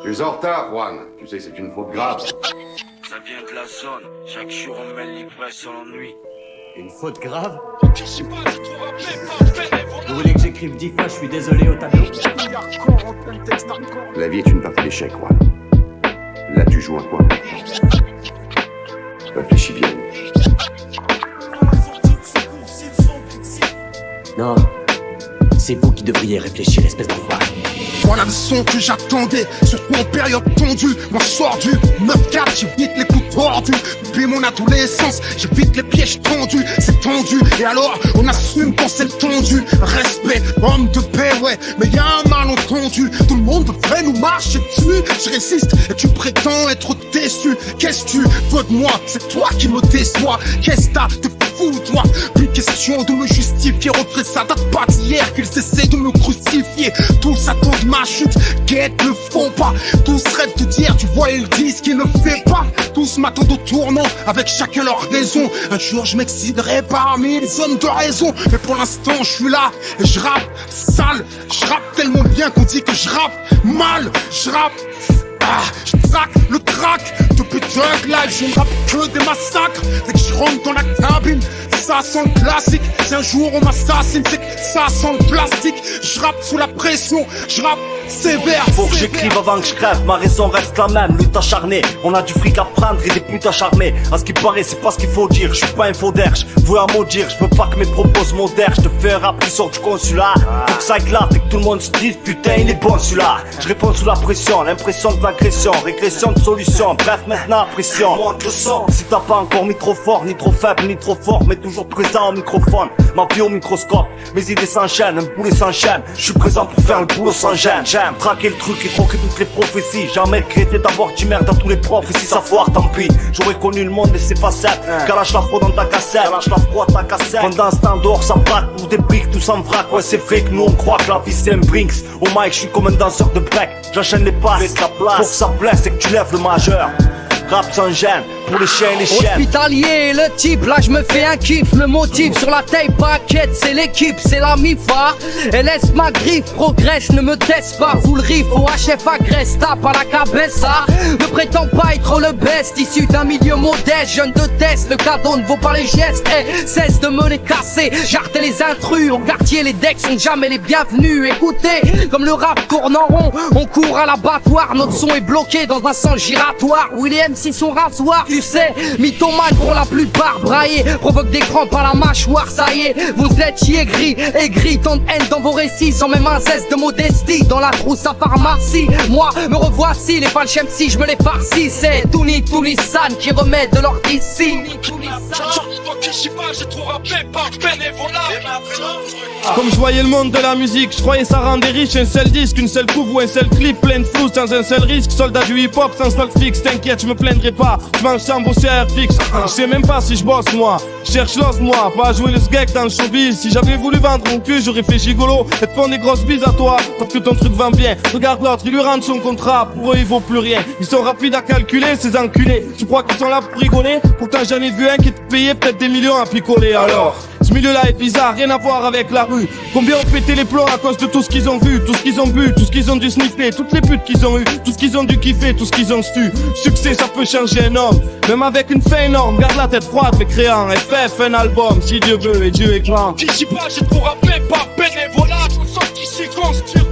Tu es en retard, Juan. Tu sais, c'est une faute grave. Ça vient de la zone. Chaque jour on mêle l'ivresse à l'ennui. Une faute grave? Vous voulez que j'écrive 10 fois je suis désolé au tableau? La vie est une partie d'échecs, Juan. Là, tu joues un quoi? Réfléchis bien. Non, c'est vous qui devriez réfléchir, espèce d'enfoiré. Voilà le son que j'attendais, surtout en période tendue. Moi je sors du 9-4, j'évite les coups tordus. Depuis mon adolescence, j'évite les pièges tendus. C'est tendu, et alors on assume quand c'est tendu. Respect, homme de paix, ouais, mais y a un malentendu. Tout le monde devrait nous marcher dessus. Je résiste et tu prétends être déçu. Qu'est-ce que tu veux de moi? C'est toi qui me déçois. Qu'est-ce que t'as de fou, toi? Plus question de me justifier. Refrais, ça date pas d'hier qu'ils essaient de me crucifier. Tous attendent ma chute, guette le font pas. Tous rêvent de dire, tu vois, ils disent qu'ils ne fait pas. Tous m'attendent au tournant, avec chacun leur raison. Un jour je m'exciterai parmi les hommes de raison. Mais pour l'instant je suis là, et je rappe sale. Je rappe tellement bien qu'on dit que je rappe mal. Je rappe, je traque le track. Depuis Thug Life, je ne rappe que des massacres. Dès que je rentre dans la cabine, ça sent le classique. Si un jour on m'assassine, c'est que ça sent le plastique. Je rappe sous la pression, je rappe sévère. Faut que j'écrive avant que je crève, ma raison reste la même, lutte acharnée. On a du fric à prendre et des putes à charmer. À ce qui paraît, c'est pas ce qu'il faut dire, je suis pas un faux d'air, je veux à maudire, je veux pas que mes propos se modèrent. Je te fais un rap qui sort du consulat, faut que ça éclate et que tout le monde se dise putain il est bon celui-là. Je réponds sous la pression, l'impression de l'agression, régression de solution, bref maintenant pression. Monte le son, si t'as pas encore mis trop fort, ni trop faible, ni trop fort, mais toujours présent au microphone, ma vie au microscope, mes idées s'enchaînent, un boulet s'enchaîne. Je suis présent pour faire le boulot sans gêne. J'aime traquer le truc et troquer toutes les prophéties. Jamais regretter d'avoir dit merde à tous les profs. Et si ça foire, tant pis. J'aurais connu le monde et ses facettes. Calage la fraude dans ta cassette, calage la fraude ta cassette. Pendant ce temps dehors ça braque pour des briques, tout s'en vrac. Ouais c'est vrai que nous on croit que la vie c'est un Brinks. Au mic je suis comme un danseur de break. J'enchaîne les passes, pour que ça blesse et que tu lèves le majeur. Rap sans gêne, pour les chiens et les chiennes. Hospitalier, le type, là je me fais un kiff. Le motif sur la taille paquette, c'est l'équipe, c'est la MIFA. Elle laisse ma griffe, progresse, ne me teste pas. Vous le riff, au HF agresse, tape à la cabessa. Ne prétends pas être le best, issu d'un milieu modeste. Jeune de test, le cadeau ne vaut pas les gestes. Cesse de me les casser, j'arrête les intrus. Au quartier, les decks sont jamais les bienvenus. Écoutez, comme le rap tourne en rond, on court à l'abattoir. Notre son est bloqué dans un sens giratoire. William si son rasoir, tu sais, mythomane pour la plupart, braillé, provoque des crampes à la mâchoire, ça y est, vous êtes aigri, tant de haine dans vos récits, sans même un zeste de modestie, dans la trousse à pharmacie, moi, me revoici, les falches MC, je me les farcis, c'est Touni San qui remet de l'or d'ici. Comme je voyais le monde de la musique, je croyais ça rendait riche. Un seul disque, une seule couve ou un seul clip, plein de flou sans un seul risque. Soldat du hip-hop sans stock fixe, t'inquiète, je me plaindrai pas. Je mange sans bosser à fixe. Je sais même pas si je bosse moi. Je cherche l'os moi, pas à jouer le sgeg dans le showbiz. Si j'avais voulu vendre mon cul, j'aurais fait gigolo et te font des grosses bises à toi. Parce que ton truc vend bien. Regarde l'autre, il lui rentre son contrat. Pour eux, il vaut plus rien. Ils sont rapides à calculer, ces enculés. Tu crois qu'ils sont là pour rigoler? Pourtant, j'en ai vu un qui te payait peut-être des millions à picoler. Alors, ce milieu-là est bizarre, rien à voir avec la rue. Combien ont pété les plombs à cause de tout ce qu'ils ont vu, tout ce qu'ils ont bu, tout ce qu'ils ont dû sniffer, toutes les putes qu'ils ont eu, tout ce qu'ils ont dû kiffer, tout ce qu'ils ont su. Succès, ça peut changer un homme, même avec une fin énorme. Garde la tête froide, mais créant FF, un album, si Dieu veut et Dieu est grand. D'ici pas, j'ai trop rappelé par bénévolat. Je sens qu'il s'y construire,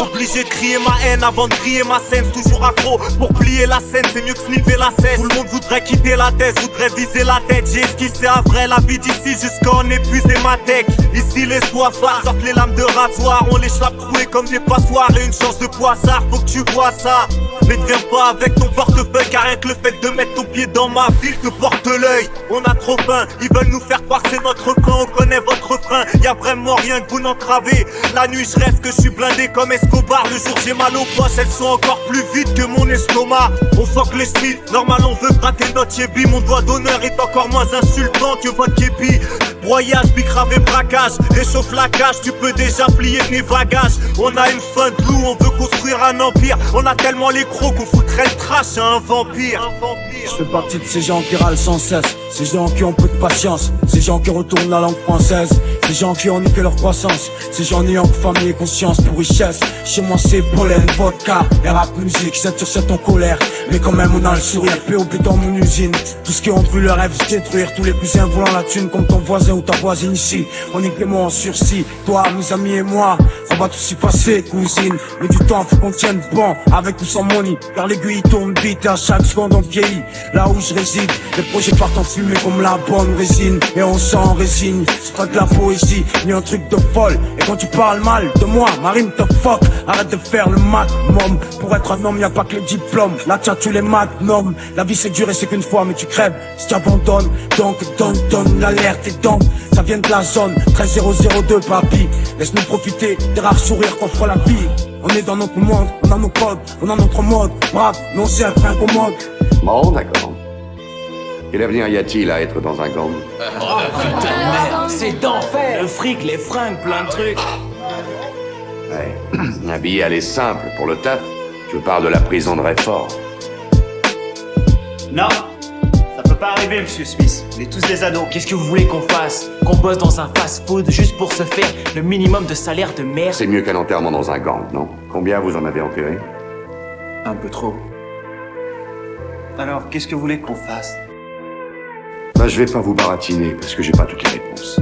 Obligé de crier ma haine avant de crier ma scène. Toujours accro pour plier la scène, c'est mieux que sniffer la cesse. Tout le monde voudrait quitter la thèse, voudrait viser la tête. J'ai esquissé à vrai la vie d'ici jusqu'à en épuiser ma tech. Ici les soifards sortent les lames de rasoir. On les chlape troués comme des passoires et une chance de poissard. Faut que tu vois ça. Mais ne viens pas avec ton portefeuille, car rien que le fait de mettre ton pied dans ma ville te porte l'œil. On a trop faim, ils veulent nous faire croire c'est notre frein. On connaît votre frein, y'a vraiment rien que vous n'entravez. La nuit je rêve que je suis blindé comme Escobar. Le jour j'ai mal aux poches, elles sont encore plus vides que mon estomac. On sent que les schmitts, normal on veut gratter notre yébi. Mon doigt d'honneur est encore moins insultant que votre képi. Broyage, bicrave et braquage, réchauffe la cage, tu peux déjà plier mes bagages. On a une fin de loup, on veut construire un empire. On a tellement les crocs qu'on foutrait le trash à un vampire. Je fais partie de ces gens qui râlent sans cesse, ces gens qui ont peu de patience, ces gens qui retournent la langue française, ces gens qui ont niqué leur croissance, ces gens n'ayant que famille et conscience pour richesse. chez moi c'est pollen, vodka et rap musique, 7 sur 7 en colère. Mais quand même on a le sourire, POP dans mon usine. Tout ce qui ont vu le rêve se détruire, tous les cousins voulant la thune comme ton voisin ou ta voisine ici. On est clément en sursis, toi, mes amis et moi, ça va tout s'y passer cousine. Mais du temps faut qu'on tienne bon, avec ou sans money, car l'aiguille tourne vite et à chaque seconde on vieillit. Là où je réside, les projets partent en fumée comme la bonne résine. Et on s'en résigne, c'est pas de la poésie, ni un truc de folle. Et quand tu parles mal de moi, ma rime te fuck. Arrête de faire le maximum. Pour être un homme, y'a pas que les diplômes. Là tiens tu les magnums. La vie c'est dur et c'est qu'une fois, mais tu crèves si tu abandonnes. Donc donne l'alerte et donc ça vient de la zone 13002 papy. Laisse-nous profiter des rares sourires qu'offre la vie. On est dans notre monde, on a nos codes, on a notre mode. Brave, mais on sait être incommode. Bon, d'accord. Quel avenir y a-t-il à être dans un gang? Putain de merde, c'est d'enfer. Le fric, les fringues, plein de trucs. Ouais. Un billet, elle est simple pour le taf. Je parle de la prison de Redford. Non, ça peut pas arriver, monsieur Smith. On est tous des ados. Qu'est-ce que vous voulez qu'on fasse? Qu'on bosse dans un fast-food juste pour se faire le minimum de salaire de merde? C'est mieux qu'un enterrement dans un gang, non? Combien vous en avez enterré? Un peu trop. Alors, qu'est-ce que vous voulez qu'on fasse? Bah, je vais pas vous baratiner parce que j'ai pas toutes les réponses.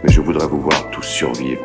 Mais je voudrais vous voir tous survivre